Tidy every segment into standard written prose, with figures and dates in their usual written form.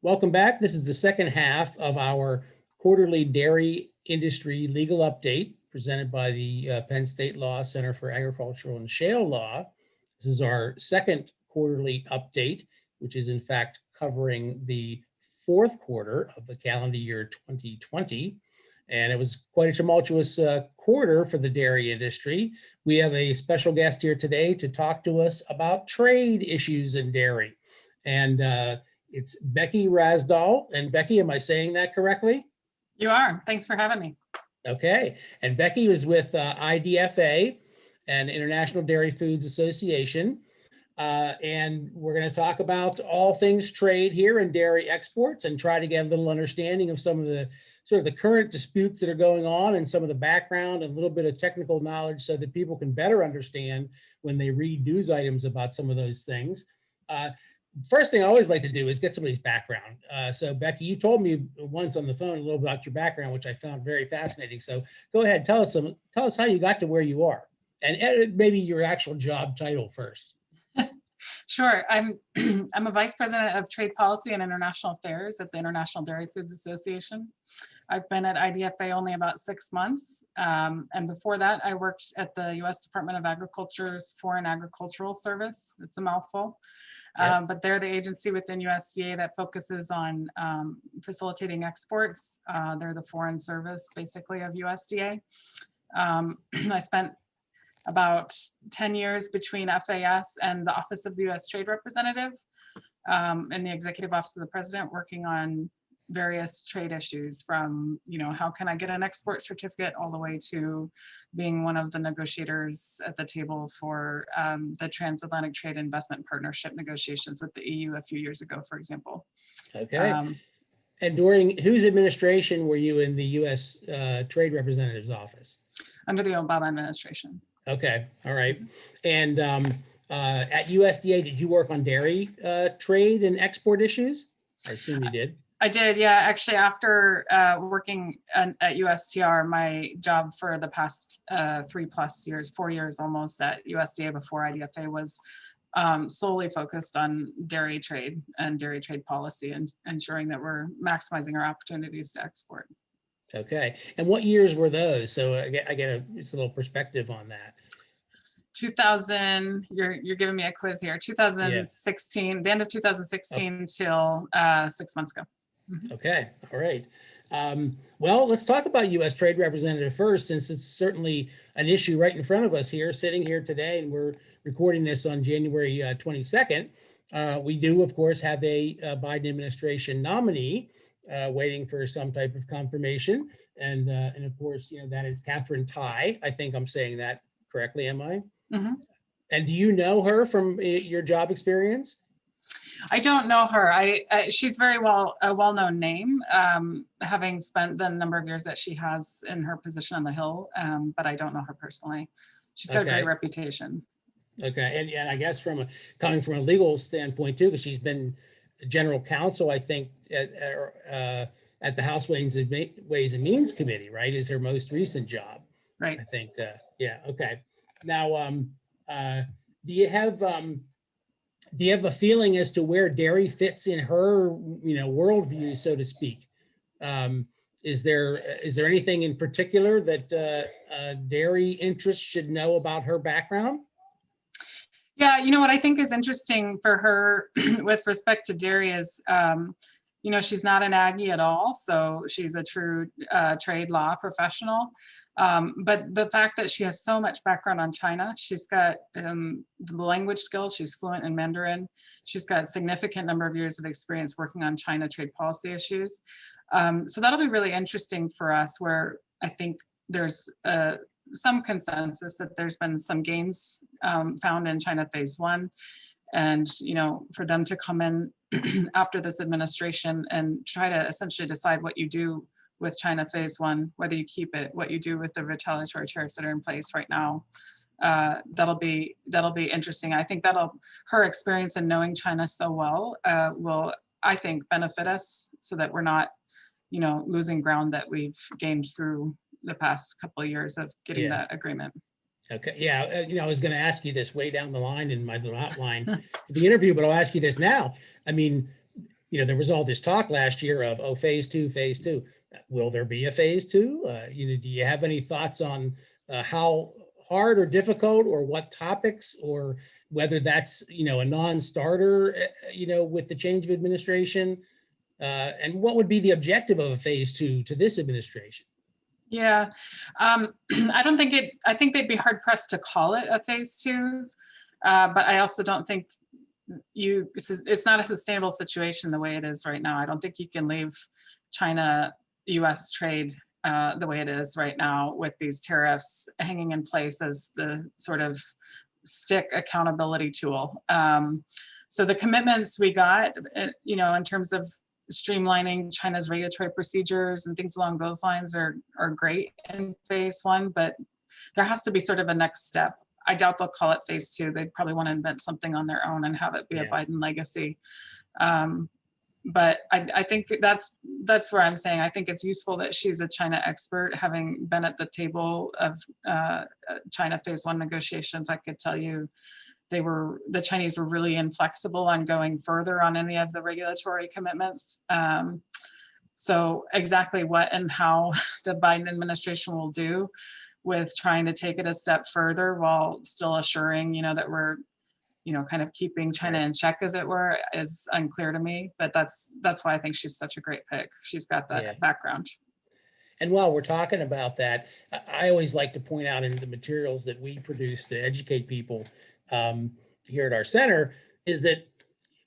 Welcome back. This is the second half of our quarterly dairy industry legal update presented by the Penn State Law Center for Agricultural and Shale Law. This is our second quarterly update, which is in fact covering the fourth quarter of the calendar year 2020. And it was quite a tumultuous quarter for the dairy industry. We have a special guest here today to talk to us about trade issues in dairy. And it's Becky Rasdall. And Becky, am I saying that correctly? You are. Thanks for having me. Okay. And Becky is with IDFA, and International Dairy Foods Association. And we're going to talk about all things trade here in dairy exports and try to get a little understanding of some of the sort of the current disputes that are going on and some of the background and a little bit of technical knowledge so that people can better understand when they read news items about some of those things. First thing I always like to do is get somebody's background. So Becky, you told me once on the phone a little about your background, which I found very fascinating. So go ahead, tell us how you got to where you are, and maybe your actual job title first. Sure. I'm a vice president of trade policy and international affairs at the International Dairy Foods Association. I've been at IDFA only about 6 months. And before that, I worked at the U.S. Department of Agriculture's Foreign Agricultural Service. It's a mouthful. Yep. But they're the agency within USDA that focuses on facilitating exports. They're the foreign service, basically, of USDA. I spent about 10 years between FAS and the Office of the U.S. Trade Representative in the Executive Office of the President, working on various trade issues from, how can I get an export certificate all the way to being one of the negotiators at the table for the Transatlantic Trade Investment Partnership negotiations with the EU a few years ago, for example. Okay. And during whose administration were you in the U.S. Trade Representative's office? Under the Obama administration. Okay. All right. And at USDA, did you work on dairy trade and export issues? I assume you did. I did, yeah. Actually, after working at USTR, my job for the past 3+ years, 4 years almost at USDA before IDFA was solely focused on dairy trade and dairy trade policy and ensuring that we're maximizing our opportunities to export. Okay. And what years were those? So I get just a little perspective on that. 2000, you're giving me a quiz here. 2016, yeah. The end of 2016 till 6 months ago. Mm-hmm. Okay. All right. Well, let's talk about U.S. Trade Representative first, since it's certainly an issue right in front of us here, sitting here today, and we're recording this on January 22nd. We do, of course, have a Biden administration nominee waiting for some type of confirmation. And of course, that is Katherine Tai. I think I'm saying that correctly, am I? Mm-hmm. And do you know her from your job experience? I don't know her. She's very a well-known name, having spent the number of years that she has in her position on the Hill, but I don't know her personally. She's got a great reputation. Okay, and I guess coming from a legal standpoint too, because she's been general counsel, I think, at the House Ways and Means Committee, right? Is her most recent job, right? I think. Yeah. Okay. Now, do you have a feeling as to where dairy fits in her, worldview, so to speak? Is there anything in particular that dairy interests should know about her background? Yeah, what I think is interesting for her with respect to dairy is, she's not an Aggie at all, so she's a true trade law professional. But the fact that she has so much background on China, she's got the language skills, she's fluent in Mandarin, she's got a significant number of years of experience working on China trade policy issues. So that'll be really interesting for us, where I think there's some consensus that there's been some gains found in China phase 1. And, for them to come in after this administration and try to essentially decide what you do with China phase 1, whether you keep it, what you do with the retaliatory tariffs that are in place right now, that'll be interesting. I think her experience in knowing China so well will, I think, benefit us so that we're not, losing ground that we've gained through the past couple of years of getting that agreement. Okay. Yeah. I was going to ask you this way down the line in my little outline for the interview, but I'll ask you this now. I mean, there was all this talk last year of, oh, phase two, phase two. Will there be a phase two? Do you have any thoughts on how hard or difficult, or what topics, or whether that's, a non-starter, with the change of administration? And what would be the objective of a phase two to this administration? Yeah, I don't think I think they'd be hard pressed to call it a phase two, but I also don't think it's not a sustainable situation the way it is right now. I don't think you can leave China-US trade the way it is right now, with these tariffs hanging in place as the sort of stick accountability tool. So the commitments we got, in terms of streamlining China's regulatory procedures and things along those lines are great in phase one, but there has to be sort of a next step. I doubt they'll call it phase two. They'd probably want to invent something on their own and have it be a Biden legacy. But I think that's where I'm saying I think it's useful that she's a China expert, having been at the table of China phase one negotiations. I could tell you the Chinese were really inflexible on going further on any of the regulatory commitments. So exactly what and how the Biden administration will do with trying to take it a step further while still assuring, that we're, kind of keeping China in check, as it were, is unclear to me. But that's why I think she's such a great pick. She's got that background. And while we're talking about that, I always like to point out in the materials that we produce to educate people here at our center, is that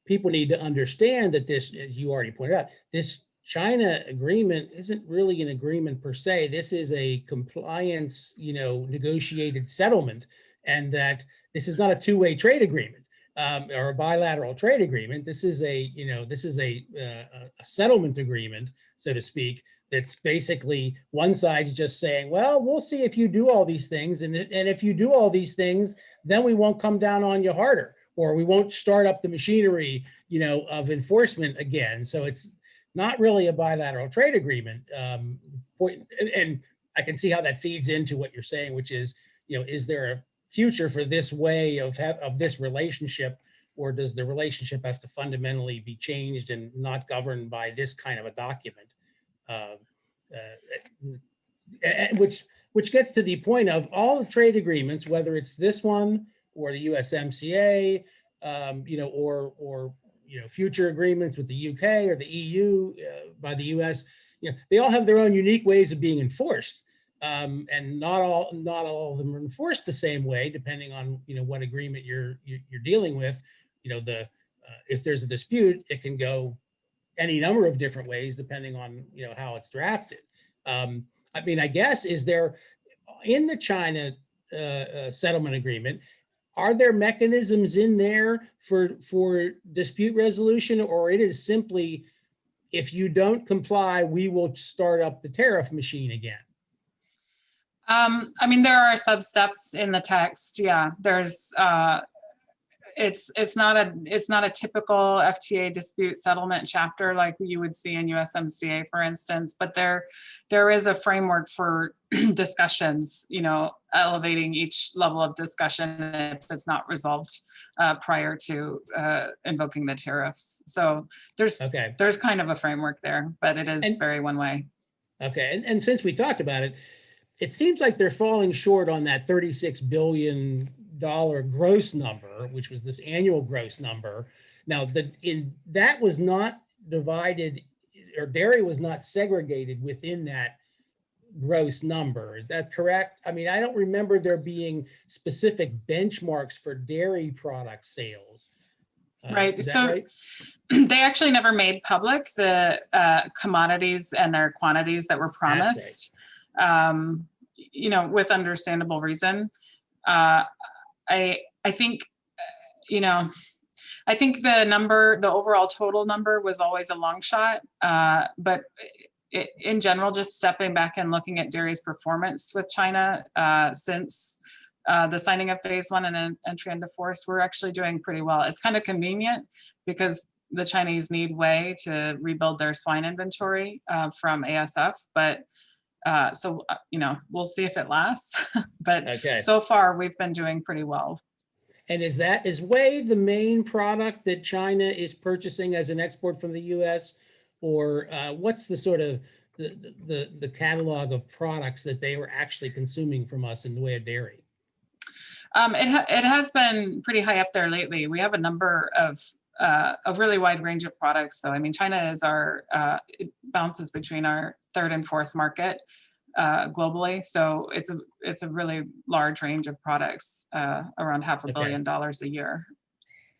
people need to understand that this, as you already pointed out, this China agreement isn't really an agreement per se. This is a compliance, negotiated settlement, and that this is not a two-way trade agreement or a bilateral trade agreement. This is a settlement agreement, so to speak. That's basically one side's just saying, well, we'll see if you do all these things, and if you do all these things, then we won't come down on you harder, or we won't start up the machinery, of enforcement again. So it's not really a bilateral trade agreement. And I can see how that feeds into what you're saying, which is, is there a future for this way of this relationship, or does the relationship have to fundamentally be changed and not governed by this kind of a document? Which gets to the point of all the trade agreements, whether it's this one or the USMCA, or future agreements with the UK or the EU by the US, they all have their own unique ways of being enforced, and not all of them are enforced the same way, depending on what agreement you're dealing with. If there's a dispute, it can go any number of different ways depending on how it's drafted. I guess, is there, in the China settlement agreement, are there mechanisms in there for dispute resolution, or it is simply, if you don't comply, we will start up the tariff machine again? There are sub-steps in the text. Yeah, there's it's not a typical FTA dispute settlement chapter like you would see in USMCA, for instance, but there is a framework for discussions, elevating each level of discussion if it's not resolved prior to invoking the tariffs. So there's kind of a framework there, but it is very one way. Okay, and since we talked about it, it seems like they're falling short on that $36 billion gross number, which was this annual gross number. Now, that was not divided, or dairy was not segregated within that gross number. Is that correct? I don't remember there being specific benchmarks for dairy product sales. Right. So right? They actually never made public the commodities and their quantities that were promised. That's right. With understandable reason. I think the overall total number was always a long shot, but in general, just stepping back and looking at dairy's performance with China since the signing of phase one and entry into force, we're actually doing pretty well. It's kind of convenient because the Chinese need whey to rebuild their swine inventory from ASF, but we'll see if it lasts. But so far we've been doing pretty well. And is whey the main product that China is purchasing as an export from the U.S., or what's the sort of the catalog of products that they were actually consuming from us in the way of dairy? It has been pretty high up there lately. We have a number of a really wide range of products, though. I mean, China is it bounces between our third and fourth market globally. So it's a really large range of products, around $500 million a year.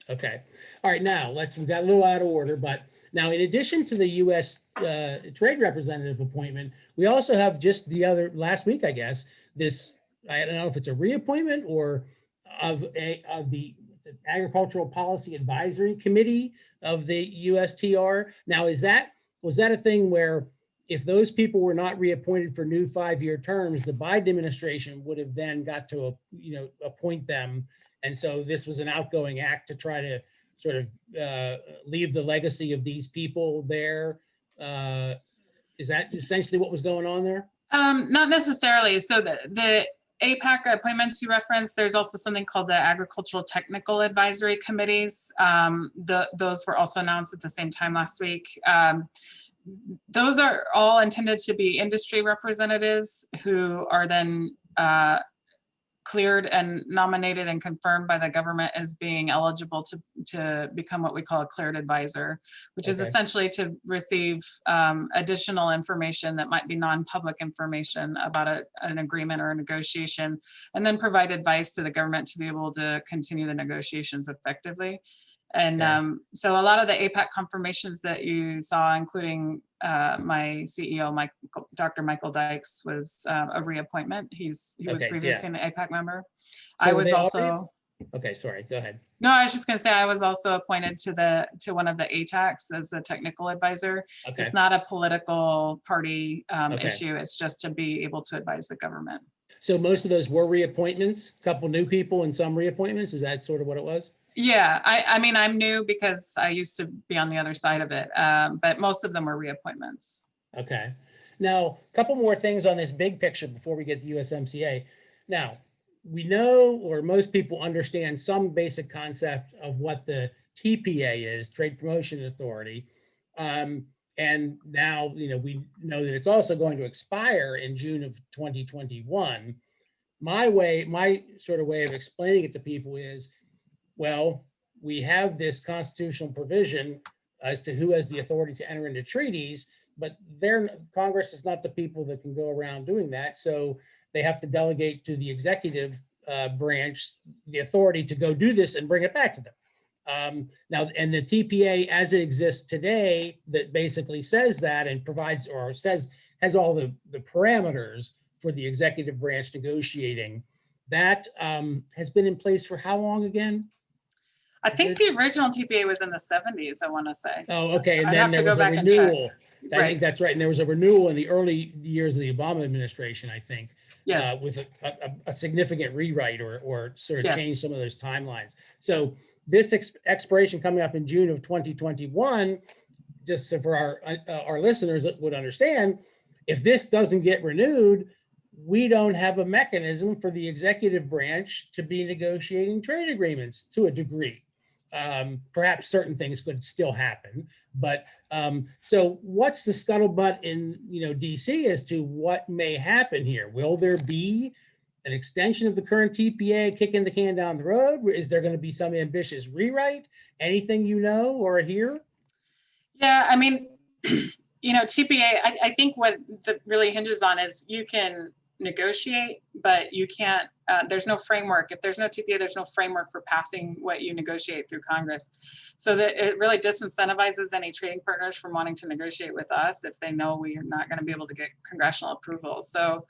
Okay. All right. Now we got a little out of order, but now in addition to the U.S. Trade Representative appointment, we also have just last week, I guess, this, I don't know if it's a reappointment or of the Agricultural Policy Advisory Committee of the USTR. Now, was that a thing where if those people were not reappointed for new 5-year terms, the Biden administration would have then got to appoint them, and so this was an outgoing act to try to sort of leave the legacy of these people there? Is that essentially what was going on there? Not necessarily. So the APAC appointments you referenced, there's also something called the Agricultural Technical Advisory Committees. Those were also announced at the same time last week. Those are all intended to be industry representatives who are then cleared and nominated and confirmed by the government as being eligible to become what we call a cleared advisor, which is essentially to receive additional information that might be non-public information about an agreement or a negotiation, and then provide advice to the government to be able to continue the negotiations effectively. And so a lot of the APAC confirmations that you saw, including my CEO, Dr. Michael Dykes, was a reappointment. He was previously an APAC member. So I was also. Okay, sorry, go ahead. No, I was just going to say I was also appointed to one of the ATACs as a technical advisor. Okay. It's not a political party issue. It's just to be able to advise the government. So most of those were reappointments, a couple new people and some reappointments. Is that sort of what it was? Yeah, I mean, I'm new because I used to be on the other side of it, but most of them were reappointments. Okay. Now, a couple more things on this big picture before we get to USMCA. Now, we know, or most people understand, some basic concept of what the TPA is, Trade Promotion Authority. And now, we know that it's also going to expire in June of 2021. My sort of way of explaining it to people is, well, we have this constitutional provision as to who has the authority to enter into treaties, but Congress is not the people that can go around doing that. So they have to delegate to the executive branch the authority to go do this and bring it back to them. Now, and the TPA as it exists today, that basically says that and provides, or has all the parameters for the executive branch negotiating, that has been in place for how long again? I think the original TPA was in the 70s, I want to say. Oh, okay. And then there was a renewal. I think that's right. And there was a renewal in the early years of the Obama administration, I think, with a significant rewrite or sort of change some of those timelines. So this expiration coming up in June of 2021, just so for our listeners that would understand, if this doesn't get renewed, we don't have a mechanism for the executive branch to be negotiating trade agreements to a degree. Perhaps certain things could still happen, but so what's the scuttlebutt in DC as to what may happen here? Will there be an extension of the current TPA, kicking the can down the road? Is there going to be some ambitious rewrite? Anything or hear? Yeah, I mean, TPA. I think what that really hinges on is you can negotiate, but you can't, there's no framework. If there's no TPA, there's no framework for passing what you negotiate through Congress. So that it really disincentivizes any trading partners from wanting to negotiate with us if they know we are not going to be able to get congressional approval. So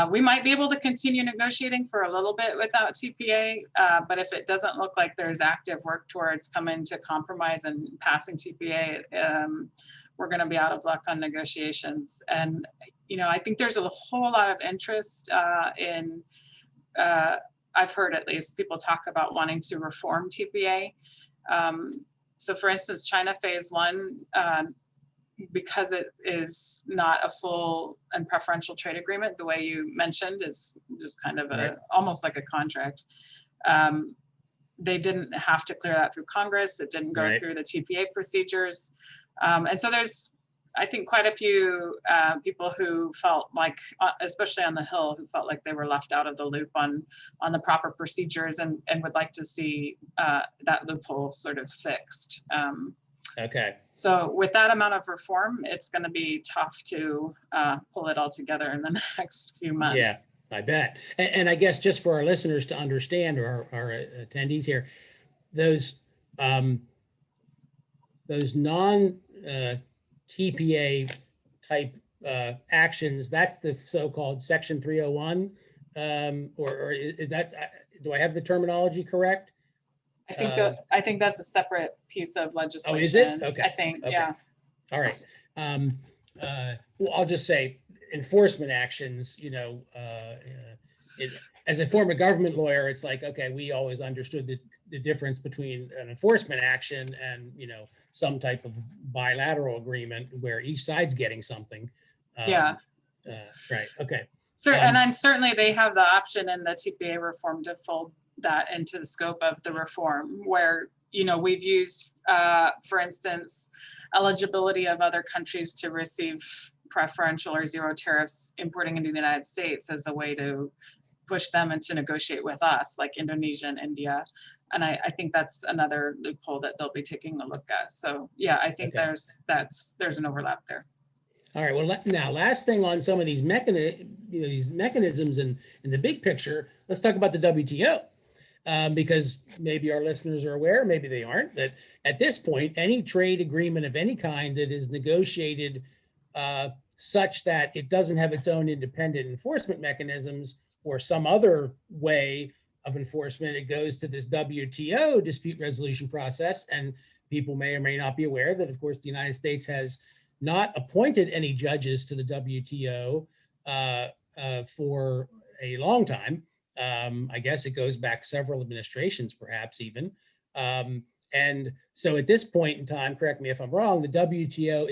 we might be able to continue negotiating for a little bit without TPA, but if it doesn't look like there's active work towards coming to compromise and passing TPA, we're going to be out of luck on negotiations. And I think there's a whole lot of interest in, I've heard at least people talk about wanting to reform TPA. So for instance, China phase 1, because it is not a full and preferential trade agreement, the way you mentioned, is just kind of almost like a contract. they didn't have to clear that through Congress. It didn't go Right. through the TPA procedures. And so there's, I think, quite a few people who felt like, especially on the Hill, who felt like they were left out of the loop on the proper procedures, and would like to see that loophole sort of fixed. Okay. So with that amount of reform, it's going to be tough to pull it all together in the next few months. Yeah, I bet. And I guess just for our listeners to understand, or our attendees here, those non TPA type actions, that's the so-called Section 301, or is that, do I have the terminology correct? I think that's a separate piece of legislation. Oh, is it? Okay. I think, Okay. yeah. All right. Well, I'll just say enforcement actions, as a former government lawyer, it's like, okay, we always understood the difference between an enforcement action and, some type of bilateral agreement where each side's getting something. Yeah. Right. Okay. And certainly they have the option in the TPA reform to fold that into the scope of the reform, where, we've used, for instance, eligibility of other countries to receive preferential or zero tariffs importing into the United States as a way to push them and to negotiate with us, like Indonesia and India. And I think that's another loophole that they'll be taking a look at. So yeah, I think Okay. there's an overlap there. All right. Well, now last thing on some of these mechanisms in the big picture, let's talk about the WTO. Because maybe our listeners are aware, maybe they aren't, that at this point, any trade agreement of any kind that is negotiated such that it doesn't have its own independent enforcement mechanisms or some other way of enforcement, it goes to this WTO dispute resolution process. And people may or may not be aware that, of course, the United States has not appointed any judges to the WTO for a long time. I guess it goes back several administrations, perhaps even. And so at this point in time, correct me if I'm wrong, the WTO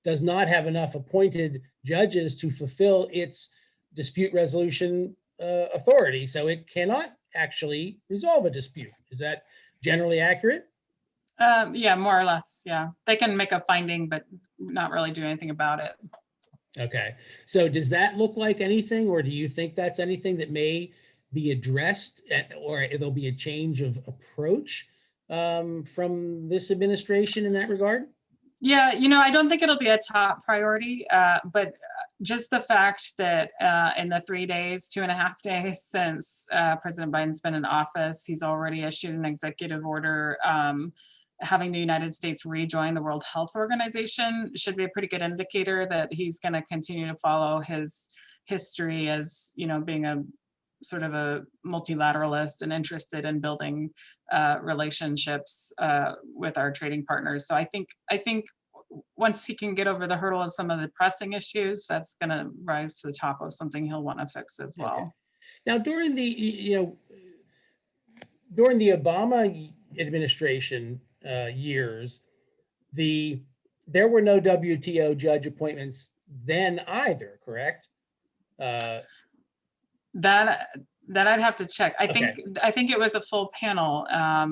does not have enough appointed judges to fulfill its dispute resolution authority. So it cannot actually resolve a dispute. Is that generally accurate? Yeah, more or less. Yeah, they can make a finding, but not really do anything about it. Okay. So does that look like anything, or do you think that's anything that may be addressed, or there'll be a change of approach from this administration in that regard? Yeah, I don't think it'll be a top priority, but just the fact that in the 2.5 days since President Biden's been in office, he's already issued an executive order having the United States rejoin the World Health Organization should be a pretty good indicator that he's going to continue to follow his history as, being a sort of a multilateralist and interested in building relationships with our trading partners. So I think once he can get over the hurdle of some of the pressing issues, that's going to rise to the top of something he'll want to fix as well. Okay. Now, during the Obama administration years, there were no WTO judge appointments then either, correct? That I'd have to check. I Okay. think it was a full panel. I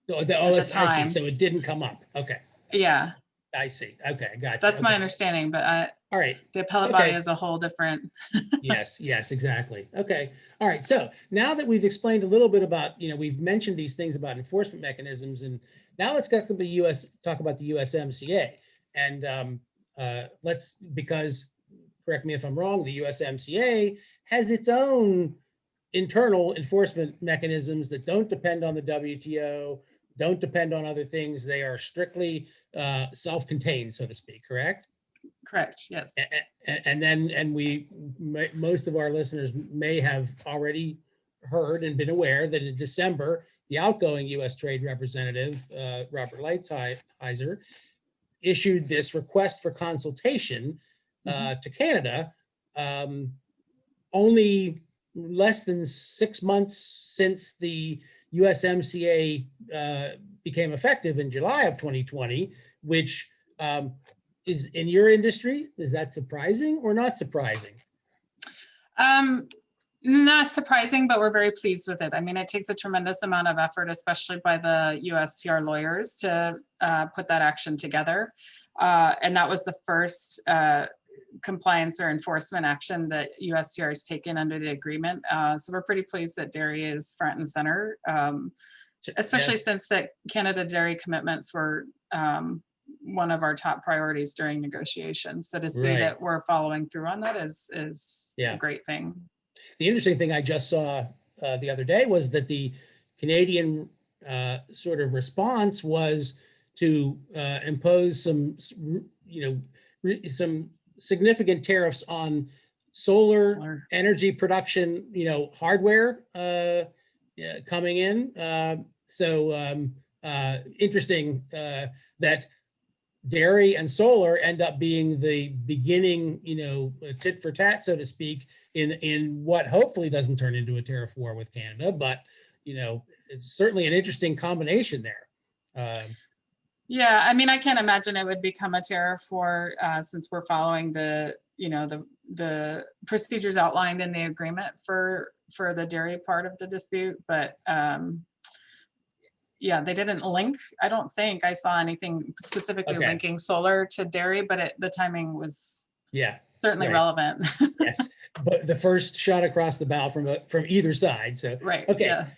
see. So it didn't come up. Okay. Yeah. I see. Okay, gotcha. That's my Okay. understanding, but All right. the appellate body is a whole different. Yes, exactly. Okay. All right. So now that we've explained a little bit about, we've mentioned these things about enforcement mechanisms, and now let's talk about the USMCA. And because correct me if I'm wrong, the USMCA has its own internal enforcement mechanisms that don't depend on the WTO, don't depend on other things. They are strictly self-contained, so to speak, correct? Correct, yes. Most of our listeners may have already heard and been aware that in December, the outgoing U.S. Trade Representative, Robert Lighthizer, issued this request for consultation to Canada only less than 6 months since the USMCA became effective in July of 2020, which is in your industry. Is that surprising or not surprising? Not surprising, but we're very pleased with it. I mean, it takes a tremendous amount of effort, especially by the USTR lawyers, to put that action together. And that was the first compliance or enforcement action that USTR has taken under the agreement. So we're pretty pleased that dairy is front and center, especially since that Canada dairy commitments were one of our top priorities during negotiations. So to see that we're following through on that is a great thing. The interesting thing I just saw the other day was that the Canadian sort of response was to impose some, some significant tariffs on solar energy production, hardware coming in. So interesting that dairy and solar end up being the beginning, tit for tat, so to speak, in what hopefully doesn't turn into a tariff war with Canada, but it's certainly an interesting combination there. Yeah, I mean, I can't imagine it would become a tariff war since we're following the procedures outlined in the agreement for the dairy part of the dispute, but yeah, they didn't link. I don't think I saw anything specifically linking solar to dairy, but the timing was certainly relevant. Yes, but the first shot across the bow from either side. So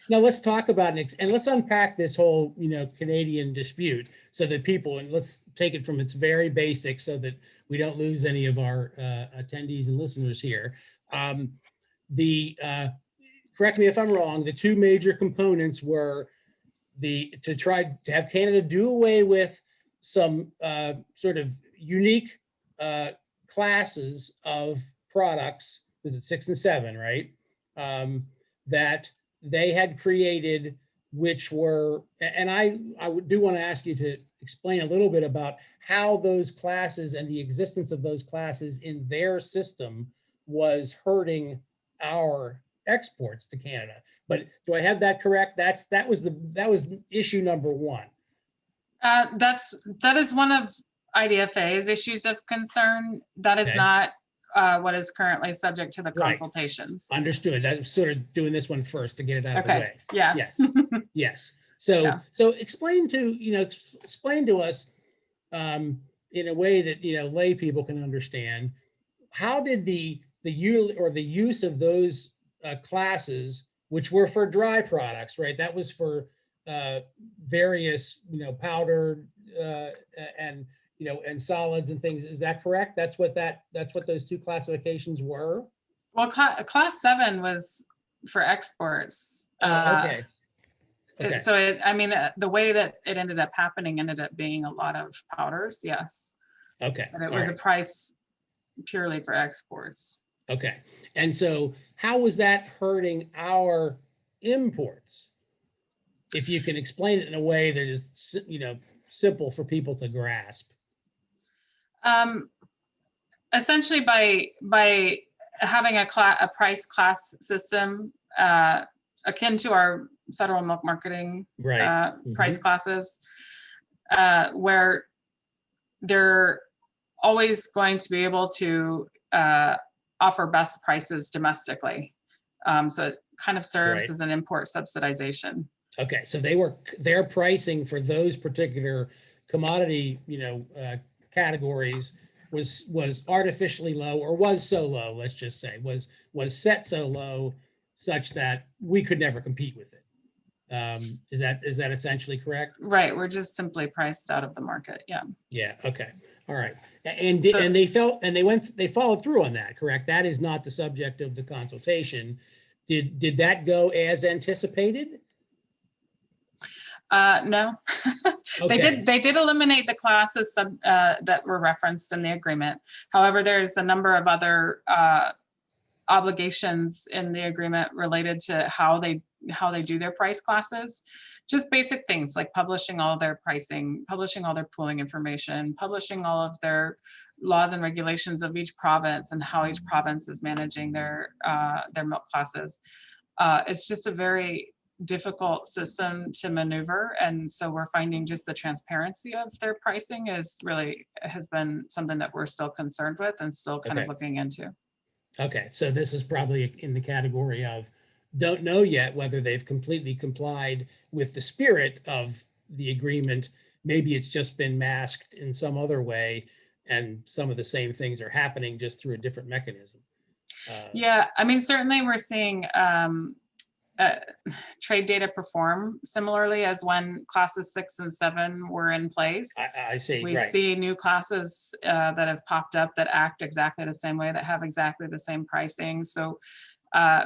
now let's talk about and let's unpack this whole Canadian dispute so that people, and let's take it from its very basics so that we don't lose any of our attendees and listeners here. Correct me if I'm wrong, the two major components were to try to have Canada do away with some sort of unique classes of products, was it 6 and 7, right? That they had created, which were, and I do want to ask you to explain a little bit about how those classes and the existence of those classes in their system was hurting our exports to Canada. But do I have that correct? That was issue number one. That is one of IDFA's issues of concern. That is not what is currently subject to the consultations. Understood. I'm sort of doing this one first to get it out of the way. Yeah. Yes. Yes. So explain to us in a way that lay people can understand, how did the use of those classes, which were for dry products, right? That was for various powder and and solids and things. Is that correct? That's what those two classifications were? Well, class 7 was for exports. Okay. So the way that it ended up happening ended up being a lot of powders. Yes. Okay. But it was a price purely for exports. Okay. And so how was that hurting our imports? If you can explain it in a way that is, simple for people to grasp. Essentially by having a price class system akin to our federal milk marketing price classes, where they're always going to be able to offer best prices domestically. So it kind of serves as an import subsidization. Okay, so their pricing for those particular commodity, categories was artificially low, or was so low, let's just say, was set so low such that we could never compete with it. Is that essentially correct? Right, we're just simply priced out of the market. Yeah. Yeah. Okay. All right. And they followed through on that, correct? That is not the subject of the consultation. Did that go as anticipated? No. They did eliminate the classes that were referenced in the agreement. However, there's a number of other obligations in the agreement related to how they do their price classes. Just basic things like publishing all their pricing, publishing all their pooling information, publishing all of their laws and regulations of each province and how each province is managing their milk classes. It's just a very difficult system to maneuver, and so we're finding just the transparency of their pricing has been something that we're still concerned with and still kind of looking into. Okay, so this is probably in the category of don't know yet whether they've completely complied with the spirit of the agreement. Maybe it's just been masked in some other way, and some of the same things are happening just through a different mechanism. Yeah, I mean, certainly we're seeing uh, trade data perform similarly as when classes 6 and 7 were in place. I see, We right. see new classes that have popped up that act exactly the same way, that have exactly the same pricing. So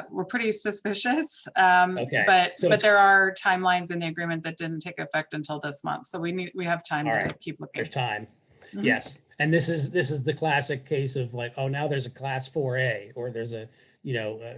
we're pretty suspicious, Okay, but so there are timelines in the agreement that didn't take effect until this month. So we have time all to right, keep looking. there's time. Mhm. Yes, and this is the classic case of like, oh, now there's a class 4A, or there's a,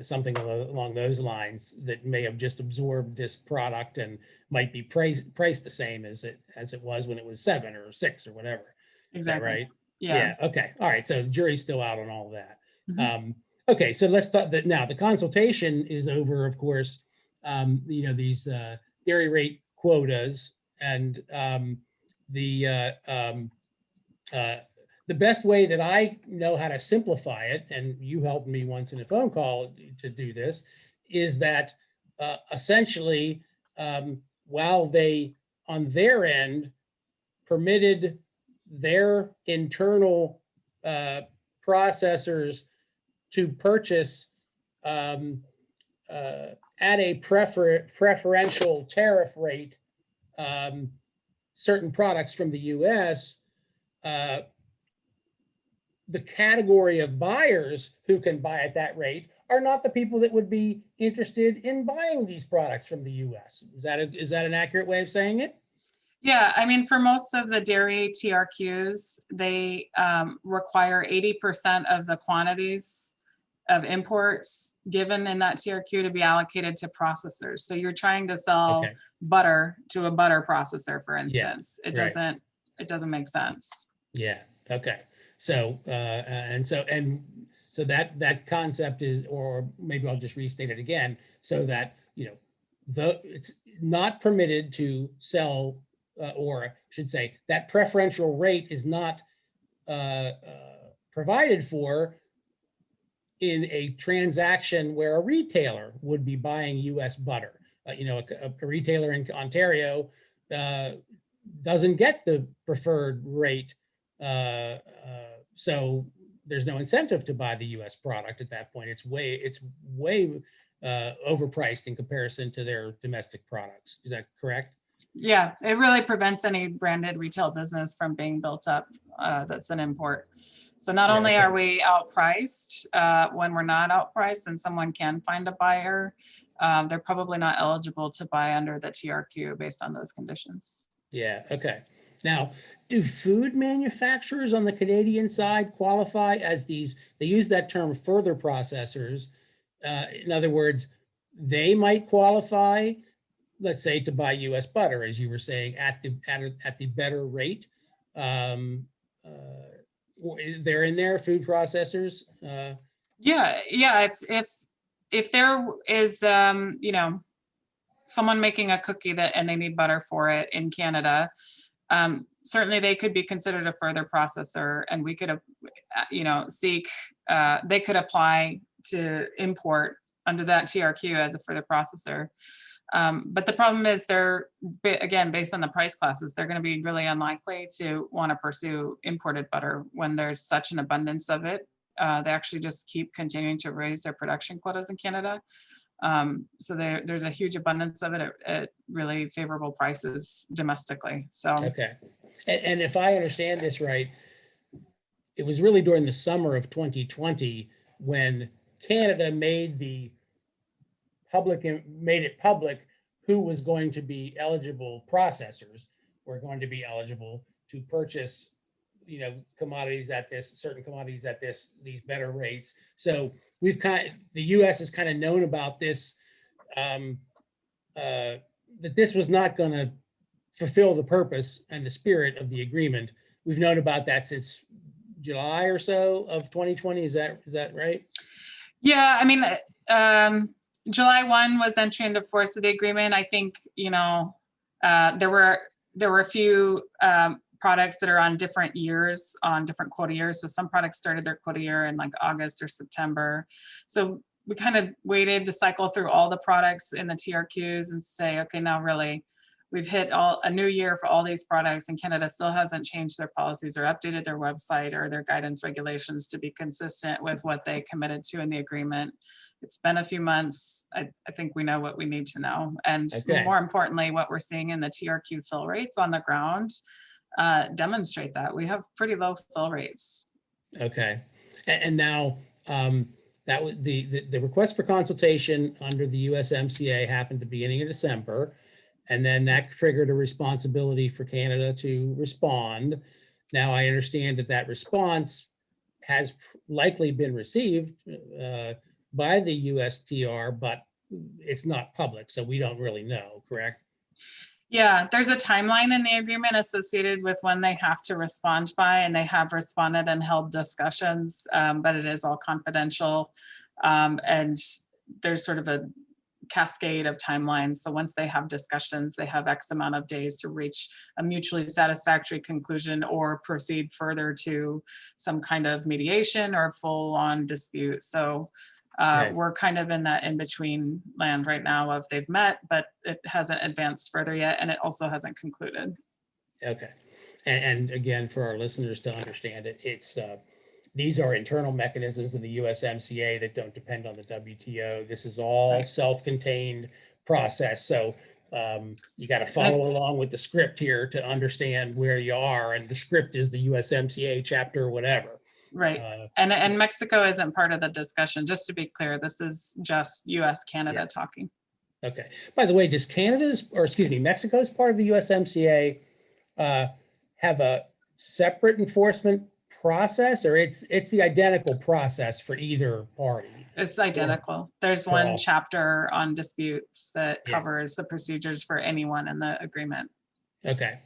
something along those lines that may have just absorbed this product and might be priced the same as it was when it was 7 or 6 or whatever. Is that Exactly. right? Yeah. Okay. All right. So the jury's still out on all of that. Mhm. Okay. So let's talk that now. The consultation is over, of course. These dairy rate quotas and the the best way that I know how to simplify it, and you helped me once in a phone call to do this, is that essentially, while they on their end permitted their internal uh, processors to purchase um, at a preferential tariff rate certain products from the U.S., uh, the category of buyers who can buy at that rate are not the people that would be interested in buying these products from the U.S. Is that an accurate way of saying it? Yeah, I mean, for most of the dairy TRQs, they require 80% of the quantities of imports given in that TRQ to be allocated to processors. So you're trying to sell Okay. butter to a butter processor, for Yeah. instance. It Right. doesn't make sense. Yeah. Okay. So so that concept is, or maybe I'll just restate it again, so that it's not permitted to sell, or I should say that preferential rate is not provided for in a transaction where a retailer would be buying U.S. butter. A retailer in Ontario uh, doesn't get the preferred rate, so there's no incentive to buy the U.S. product at that point. It's way overpriced in comparison to their domestic products. Is that correct? Yeah, it really prevents any branded retail business from being built up that's an import. So not Yeah, only okay. are we outpriced when we're not outpriced and someone can find a buyer, they're probably not eligible to buy under the TRQ based on those conditions. Yeah, okay. Now, do food manufacturers on the Canadian side qualify as these, they use that term further processors. In other words, they might qualify, let's say, to buy US butter, as you were saying, at the better rate. They're in there, food processors. Yeah, yeah. If there is someone making a cookie and they need butter for it in Canada, certainly they could be considered a further processor, and we could seek they could apply to import under that TRQ as a further processor. But the problem is again, based on the price classes, they're going to be really unlikely to want to pursue imported butter when there's such an abundance of it. They actually just keep continuing to raise their production quotas in Canada. So there's a huge abundance of it at really favorable prices domestically. So Okay. And if I understand this right, it was really during the summer of 2020 when Canada made it public who was going to be eligible. Processors were going to be eligible to purchase commodities at certain commodities at these better rates. So the US has kind of known about this, that this was not going to fulfill the purpose and the spirit of the agreement. We've known about that since July or so of 2020. Is that right? yeah, I mean, July 1 was entry into force of the agreement. I think there were a few products that are on different years, on different quota years. So some products started their quota year in like August or September. So we kind of waited to cycle through all the products in the TRQs and say, okay, now really, we've hit a new year for all these products, and Canada still hasn't changed their policies or updated their website or their guidance regulations to be consistent with what they committed to in the agreement. It's been a few months. I think we know what we need to know. And Okay. more importantly, what we're seeing in the TRQ fill rates on the ground demonstrate that. We have pretty low fill rates. Okay. And now that was the request for consultation under the USMCA happened at the beginning of December. And then that triggered a responsibility for Canada to respond. Now I understand that response has likely been received by the USTR, but it's not public, so we don't really know, correct? Yeah, there's a timeline in the agreement associated with when they have to respond by, and they have responded and held discussions, but it is all confidential. And there's sort of a cascade of timelines. So once they have discussions, they have X amount of days to reach a mutually satisfactory conclusion or proceed further to some kind of mediation or full-on dispute. So we're kind of in that in-between land right now of they've met, but it hasn't advanced further yet, and it also hasn't concluded. Okay. And again, for our listeners to understand it, it's these are internal mechanisms in the USMCA that don't depend on the WTO. This is all self-contained process. So you got to follow along with the script here to understand where you are. And the script is the USMCA chapter, whatever. Right. And Mexico isn't part of the discussion. Just to be clear, this is just US-Canada talking. Okay. By the way, does Mexico's part of the USMCA have a separate enforcement process, or it's the identical process for either party? It's identical. There's one chapter on disputes that covers the procedures for anyone in the agreement. Okay.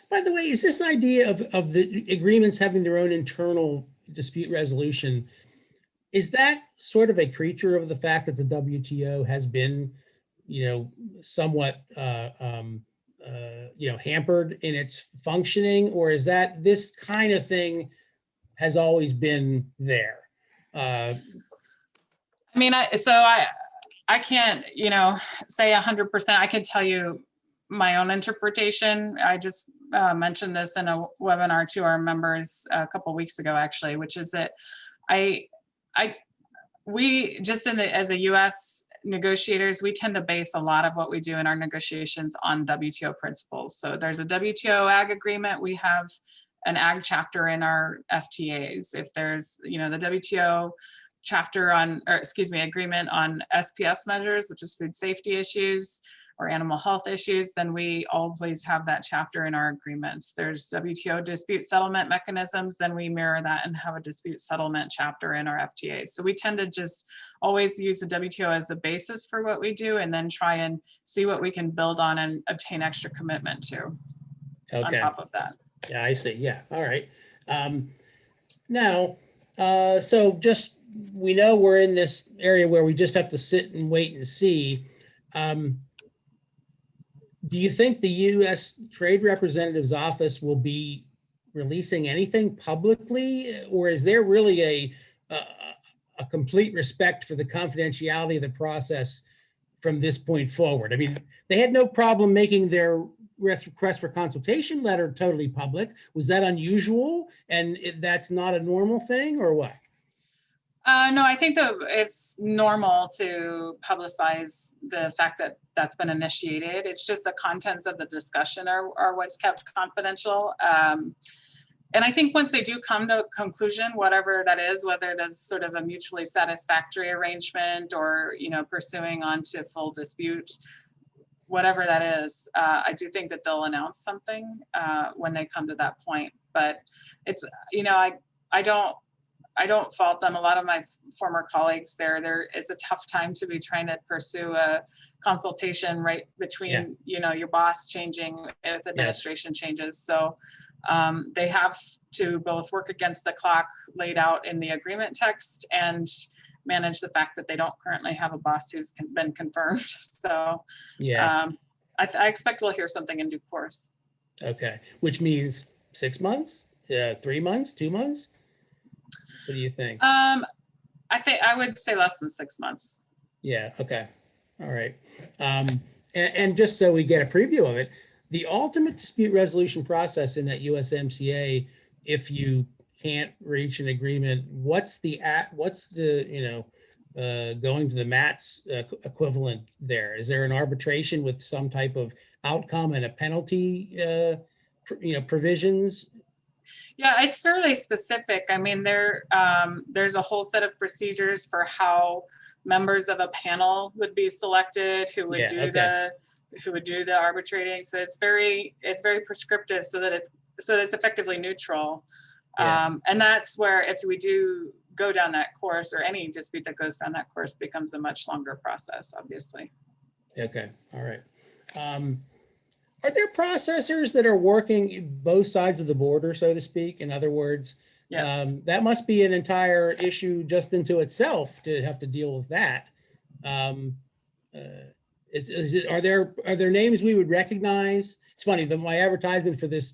By the way, is this idea of the agreements having their own internal dispute resolution, is that sort of a creature of the fact that the WTO has been, somewhat, hampered in its functioning, or is that this kind of thing has always been there? I can't, say 100%. I can tell you my own interpretation. I just mentioned this in a webinar to our members a couple of weeks ago, actually, which is that we just as a U.S. negotiators, we tend to base a lot of what we do in our negotiations on WTO principles. So there's a WTO ag agreement. We have an ag chapter in our FTAs. If there's, the WTO chapter agreement on SPS measures, which is food safety issues or animal health issues, then we always have that chapter in our agreements. There's WTO dispute settlement mechanisms, then we mirror that and have a dispute settlement chapter in our FTAs. So we tend to just always use the WTO as the basis for what we do, and then try and see what we can build on and obtain extra commitment to on top of that. Yeah, I see. Yeah. All right. Now, so just, we know we're in this area where we just have to sit and wait and see. Do you think the U.S. Trade Representative's office will be releasing anything publicly, or is there really a complete respect for the confidentiality of the process from this point forward? I mean, they had no problem making their request for consultation letter totally public. Was that unusual, and that's not a normal thing, or what? No, I think that it's normal to publicize the fact that that's been initiated. It's just the contents of the discussion are what's kept confidential. And I think once they do come to a conclusion, whatever that is, whether that's sort of a mutually satisfactory arrangement or, pursuing on to full dispute, whatever that is, I do think that they'll announce something when they come to that point. But it's, I don't fault them. A lot of my former colleagues it's a tough time to be trying to pursue a consultation right between, your boss changing if administration changes. So they have to both work against the clock laid out in the agreement text and manage the fact that they don't currently have a boss who's been confirmed. So I expect we'll hear something in due course. Okay, which means 6 months? 3 months? 2 months? What do you think? I think I would say less than 6 months. Yeah, okay. All right. And just so we get a preview of it, the ultimate dispute resolution process in that USMCA, if you can't reach an agreement, what's the going to the MATS equivalent there? Is there an arbitration with some type of outcome and a penalty, provisions? Yeah, it's fairly specific. I mean, there's a whole set of procedures for how members of a panel would be selected, who would Yeah, do okay. the arbitrating. So it's very prescriptive, so that it's effectively neutral. Yeah. And that's where, if we do go down that course, or any dispute that goes down that course, becomes a much longer process, obviously. Okay. All right. Are there processors that are working both sides of the border, so to speak? In other words, Yes. that must be an entire issue just into itself to have to deal with that. Um, are there names we would recognize? It's funny that my advertisement for this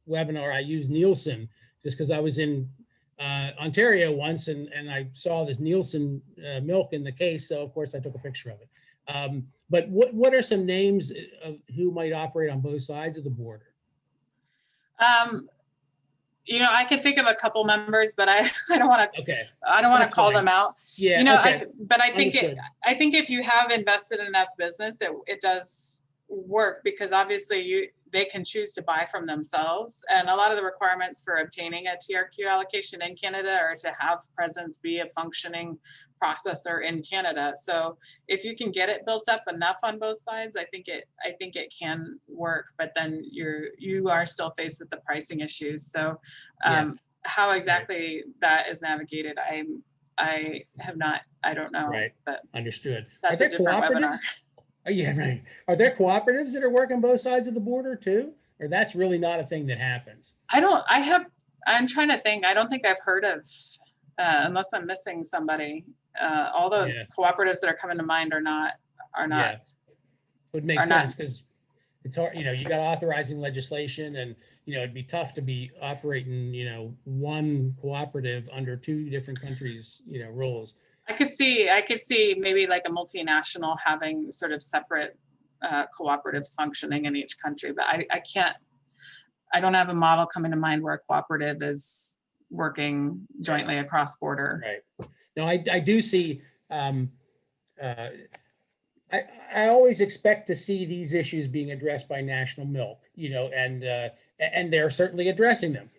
webinar, I used Nielsen just because I was in Ontario once and I saw this Nielsen milk in the case, so of course I took a picture of it. But what are some names of who might operate on both sides of the border? I can think of a couple members, but I don't want to. Okay, I don't want to that's call fine. them out. Yeah. Okay. I think Understood. I think if you have invested enough business, it does work, because obviously they can choose to buy from themselves, and a lot of the requirements for obtaining a TRQ allocation in Canada are to have presence, be a functioning processor in Canada. So if you can get it built up enough on both sides, I think it can work. But then you are still faced with the pricing issues. So how exactly that is navigated, I don't know. Right. But Understood. that's a different webinar. Oh, yeah, right. Are there cooperatives that are working both sides of the border too? Or that's really not a thing that happens? I'm trying to think. I don't think I've heard of, unless I'm missing somebody. All the cooperatives that are coming to mind are not. Yeah. Would make sense, because it's hard, you got authorizing legislation, and it'd be tough to be operating, one cooperative under two different countries, rules. I could see maybe like a multinational having sort of separate cooperatives functioning in each country, but I don't have a model coming to mind where a cooperative is working jointly across border. Right. No, I do see, I always expect to see these issues being addressed by National Milk, and they're certainly addressing them.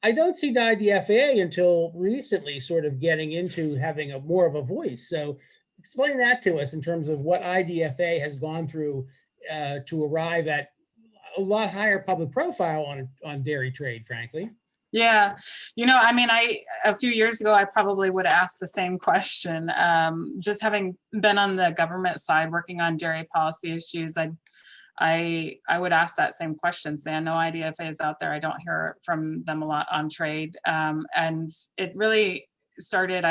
I don't see the IDFA until recently sort of getting into having more of a voice. So explain that to us in terms of what IDFA has gone through to arrive at a lot higher public profile on dairy trade, frankly. Yeah, a few years ago, I probably would have asked the same question. Just having been on the government side working on dairy policy issues, I would ask that same question. Say, I know IDFA is out there. I don't hear from them a lot on trade. And it really started,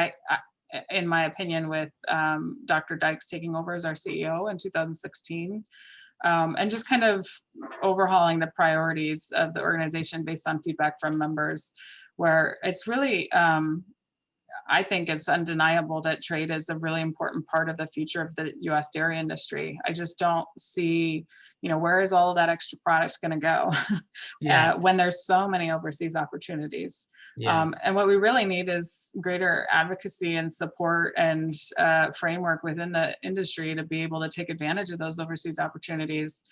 in my opinion, with Dr. Dykes taking over as our CEO in 2016. And just kind of overhauling the priorities of the organization based on feedback from members, where it's really, I think it's undeniable that trade is a really important part of the future of the U.S. dairy industry. I just don't see, where is all of that extra product going to go when there's so many overseas opportunities. Yeah. And what we really need is greater advocacy and support and framework within the industry to be able to take advantage of those overseas opportunities.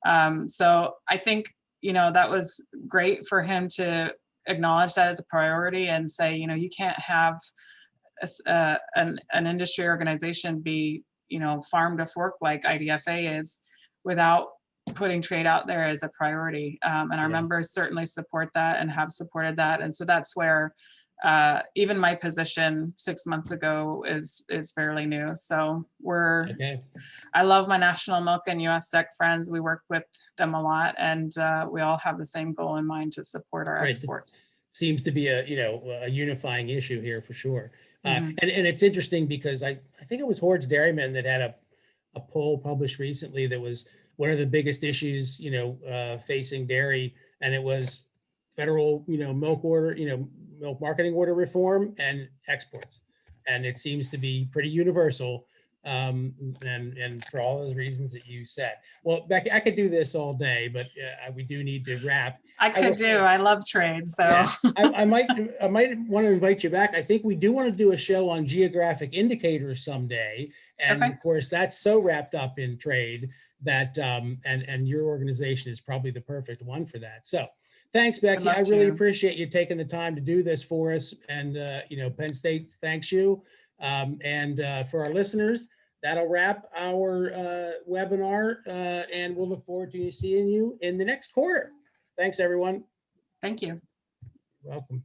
So I think, that was great for him to acknowledge that as a priority and say, you can't have an industry organization be, farm to fork like IDFA is without putting trade out there as a priority. And our members certainly support that and have supported that. And so that's where even my position 6 months ago is fairly new. So I love my National Milk and USDEC friends. We work with them a lot, and we all have the same goal in mind to support our exports. Seems to be a unifying issue here for sure. And it's interesting because I think it was Horde's Dairymen that had a poll published recently that was one of the biggest issues, facing dairy. And it was federal, milk order, milk marketing order reform and exports. And it seems to be pretty universal. And for all those reasons that you said. Well, Becky, I could do this all day, but we do need to wrap. I could do. I love trade. So yeah, I might want to invite you back. I think we do want to do a show on geographic indicators someday. And Okay. of course, that's so wrapped up in trade that and your organization is probably the perfect one for that. So thanks, Becky. I really appreciate you taking the time to do this for us. And Penn State thanks you. And for our listeners, that'll wrap our webinar, and we'll look forward to seeing you in the next quarter. Thanks, everyone. Thank you. You're welcome.